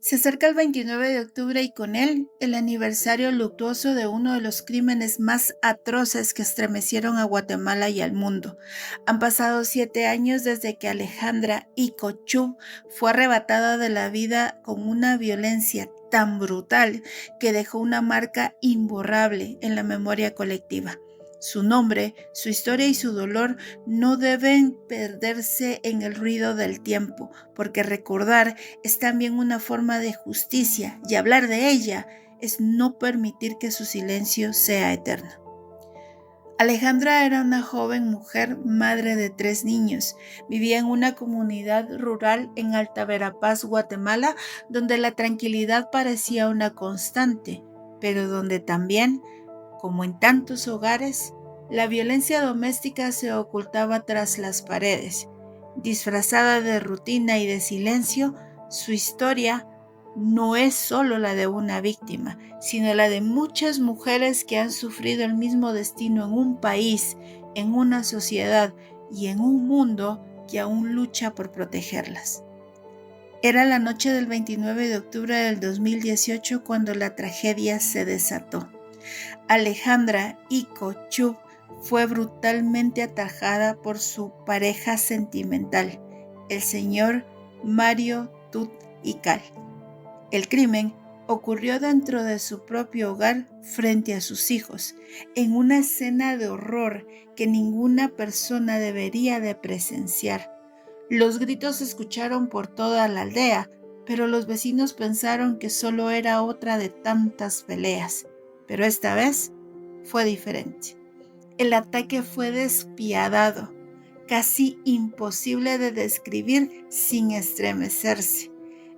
Se acerca el 29 de octubre y con él el aniversario luctuoso de uno de los crímenes más atroces que estremecieron a Guatemala y al mundo. Han pasado 7 años desde que Alejandra Icocú fue arrebatada de la vida con una violencia tan brutal que dejó una marca imborrable en la memoria colectiva. Su nombre, su historia y su dolor no deben perderse en el ruido del tiempo, porque recordar es también una forma de justicia y hablar de ella es no permitir que su silencio sea eterno. Alejandra era una joven mujer, madre de 3 niños. Vivía en una comunidad rural en Alta Verapaz, Guatemala, donde la tranquilidad parecía una constante, pero donde también, como en tantos hogares, la violencia doméstica se ocultaba tras las paredes. Disfrazada de rutina y de silencio, su historia no es solo la de una víctima, sino la de muchas mujeres que han sufrido el mismo destino en un país, en una sociedad y en un mundo que aún lucha por protegerlas. Era la noche del 29 de octubre del 2018 cuando la tragedia se desató. Alejandra Icocú fue brutalmente atajada por su pareja sentimental, el señor Mario Tut Ical. El crimen ocurrió dentro de su propio hogar frente a sus hijos, en una escena de horror que ninguna persona debería de presenciar. Los gritos se escucharon por toda la aldea, pero los vecinos pensaron que solo era otra de tantas peleas. Pero esta vez fue diferente. El ataque fue despiadado, casi imposible de describir sin estremecerse.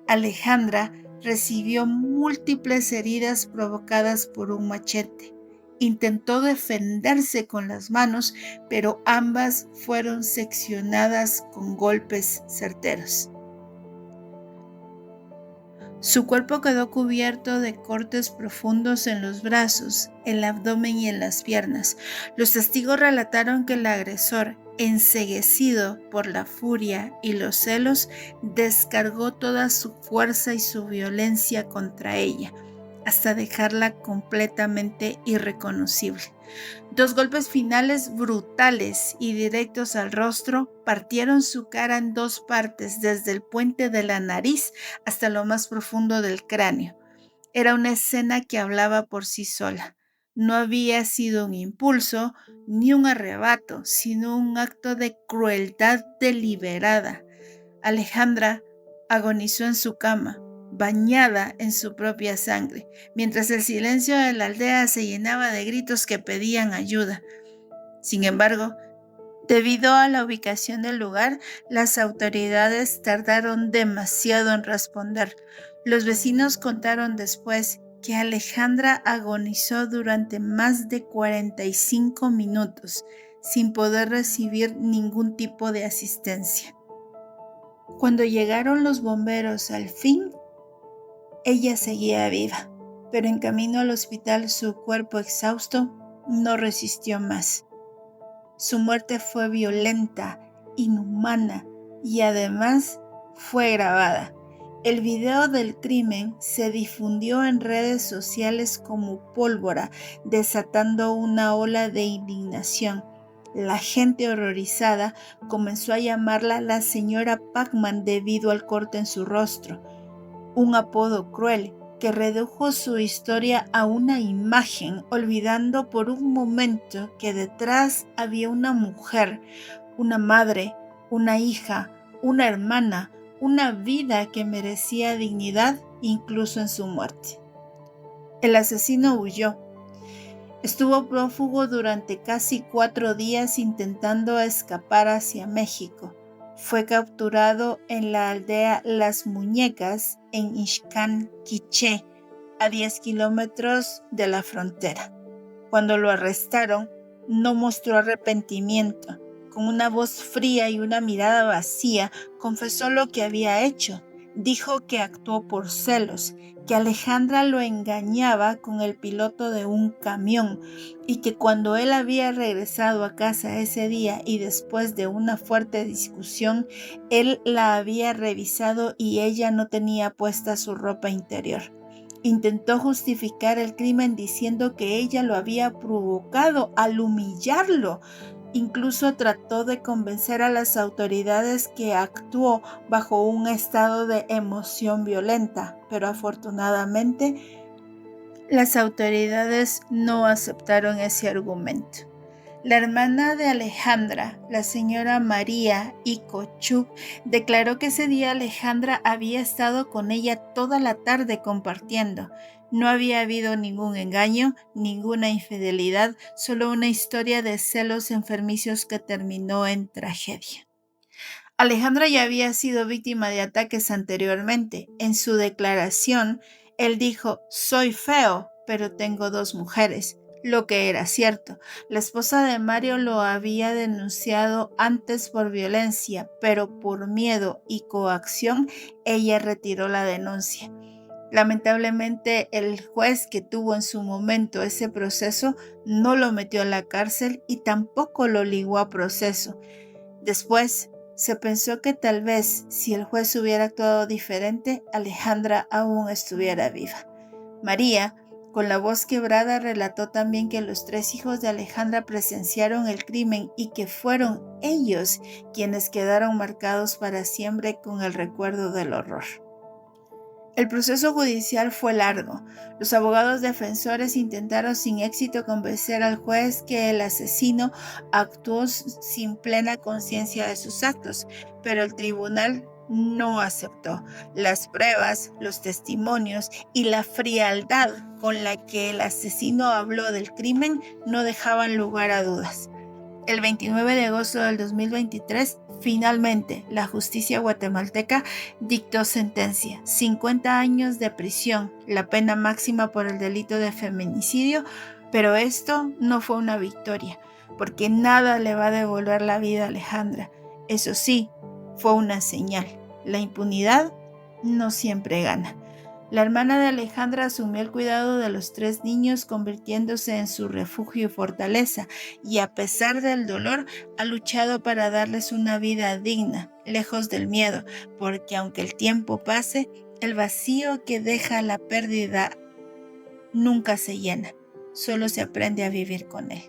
Alejandra recibió múltiples heridas provocadas por un machete. Intentó defenderse con las manos, pero ambas fueron seccionadas con golpes certeros. Su cuerpo quedó cubierto de cortes profundos en los brazos, el abdomen y en las piernas. Los testigos relataron que el agresor, enceguecido por la furia y los celos, descargó toda su fuerza y su violencia contra ella, hasta dejarla completamente irreconocible. 2 golpes finales brutales y directos al rostro partieron su cara en 2 partes, desde el puente de la nariz hasta lo más profundo del cráneo. Era una escena que hablaba por sí sola. No había sido un impulso ni un arrebato, sino un acto de crueldad deliberada. Alejandra agonizó en su cama, bañada en su propia sangre, mientras el silencio de la aldea se llenaba de gritos que pedían ayuda. Sin embargo, debido a la ubicación del lugar, las autoridades tardaron demasiado en responder. Los vecinos contaron después que Alejandra agonizó durante más de 45 minutos, sin poder recibir ningún tipo de asistencia. Cuando llegaron los bomberos al fin, ella seguía viva, pero en camino al hospital su cuerpo exhausto no resistió más. Su muerte fue violenta, inhumana y además fue grabada. El video del crimen se difundió en redes sociales como pólvora, desatando una ola de indignación. La gente horrorizada comenzó a llamarla la señora Pac-Man debido al corte en su rostro, un apodo cruel que redujo su historia a una imagen, olvidando por un momento que detrás había una mujer, una madre, una hija, una hermana, una vida que merecía dignidad incluso en su muerte. El asesino huyó. Estuvo prófugo durante casi 4 días intentando escapar hacia México. Fue capturado en la aldea Las Muñecas, en Ixcán, Quiché, a 10 kilómetros de la frontera. Cuando lo arrestaron, no mostró arrepentimiento. Con una voz fría y una mirada vacía, confesó lo que había hecho. Dijo que actuó por celos, que Alejandra lo engañaba con el piloto de un camión y que cuando él había regresado a casa ese día y después de una fuerte discusión, él la había revisado y ella no tenía puesta su ropa interior. Intentó justificar el crimen diciendo que ella lo había provocado al humillarlo. Incluso trató de convencer a las autoridades que actuó bajo un estado de emoción violenta, pero afortunadamente las autoridades no aceptaron ese argumento. La hermana de Alejandra, la señora María Ikochuk, declaró que ese día Alejandra había estado con ella toda la tarde compartiendo. No había habido ningún engaño, ninguna infidelidad, solo una historia de celos enfermizos que terminó en tragedia. Alejandra ya había sido víctima de ataques anteriormente. En su declaración, él dijo: "Soy feo, pero tengo 2 mujeres", lo que era cierto. La esposa de Mario lo había denunciado antes por violencia, pero por miedo y coacción, ella retiró la denuncia. Lamentablemente, el juez que tuvo en su momento ese proceso no lo metió a la cárcel y tampoco lo ligó a proceso. Después, se pensó que tal vez si el juez hubiera actuado diferente, Alejandra aún estuviera viva. María, con la voz quebrada, relató también que los 3 hijos de Alejandra presenciaron el crimen y que fueron ellos quienes quedaron marcados para siempre con el recuerdo del horror. El proceso judicial fue largo. Los abogados defensores intentaron sin éxito convencer al juez que el asesino actuó sin plena conciencia de sus actos, pero el tribunal no aceptó. Las pruebas, los testimonios y la frialdad con la que el asesino habló del crimen no dejaban lugar a dudas. El 29 de agosto del 2023, finalmente, la justicia guatemalteca dictó sentencia: 50 años de prisión, la pena máxima por el delito de feminicidio, pero esto no fue una victoria, porque nada le va a devolver la vida a Alejandra. Eso sí, fue una señal. La impunidad no siempre gana. La hermana de Alejandra asumió el cuidado de los 3 niños, convirtiéndose en su refugio y fortaleza, y a pesar del dolor, ha luchado para darles una vida digna, lejos del miedo, porque aunque el tiempo pase, el vacío que deja la pérdida nunca se llena, solo se aprende a vivir con él.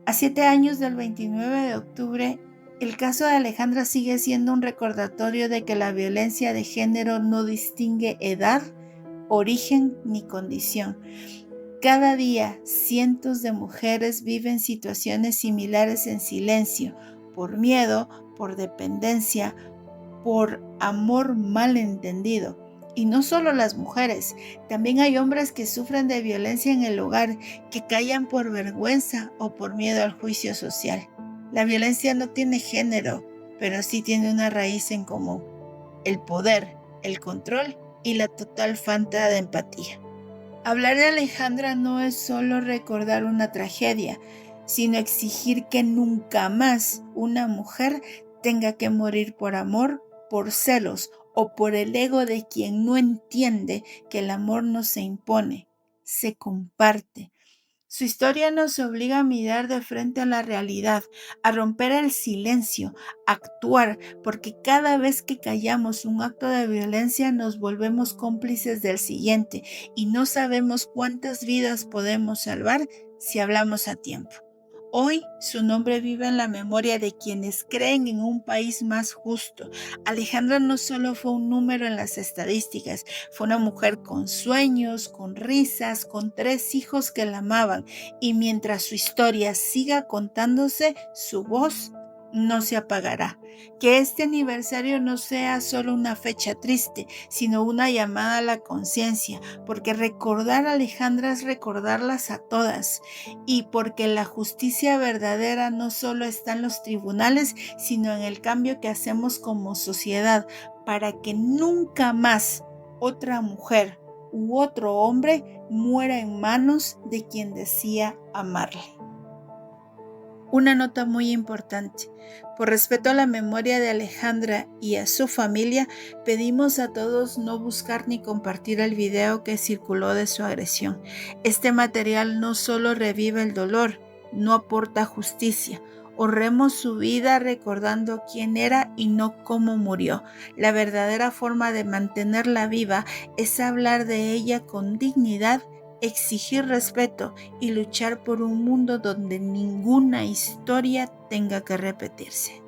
A 7 años del 29 de octubre, el caso de Alejandra sigue siendo un recordatorio de que la violencia de género no distingue edad, origen ni condición. Cada día, cientos de mujeres viven situaciones similares en silencio, por miedo, por dependencia, por amor malentendido. Y no solo las mujeres, también hay hombres que sufren de violencia en el hogar, que callan por vergüenza o por miedo al juicio social. La violencia no tiene género, pero sí tiene una raíz en común: el poder, el control y la total falta de empatía. Hablar de Alejandra no es solo recordar una tragedia, sino exigir que nunca más una mujer tenga que morir por amor, por celos o por el ego de quien no entiende que el amor no se impone, se comparte. Su historia nos obliga a mirar de frente a la realidad, a romper el silencio, a actuar, porque cada vez que callamos un acto de violencia nos volvemos cómplices del siguiente y no sabemos cuántas vidas podemos salvar si hablamos a tiempo. Hoy su nombre vive en la memoria de quienes creen en un país más justo. Alejandra no solo fue un número en las estadísticas, fue una mujer con sueños, con risas, con 3 hijos que la amaban, y mientras su historia siga contándose, su voz no se apagará. Que este aniversario no sea solo una fecha triste, sino una llamada a la conciencia, porque recordar a Alejandra es recordarlas a todas, y porque la justicia verdadera no solo está en los tribunales, sino en el cambio que hacemos como sociedad, para que nunca más otra mujer u otro hombre muera en manos de quien decía amarle. Una nota muy importante. Por respeto a la memoria de Alejandra y a su familia, pedimos a todos no buscar ni compartir el video que circuló de su agresión. Este material no solo revive el dolor, no aporta justicia. Honremos su vida recordando quién era y no cómo murió. La verdadera forma de mantenerla viva es hablar de ella con dignidad, exigir respeto y luchar por un mundo donde ninguna historia tenga que repetirse.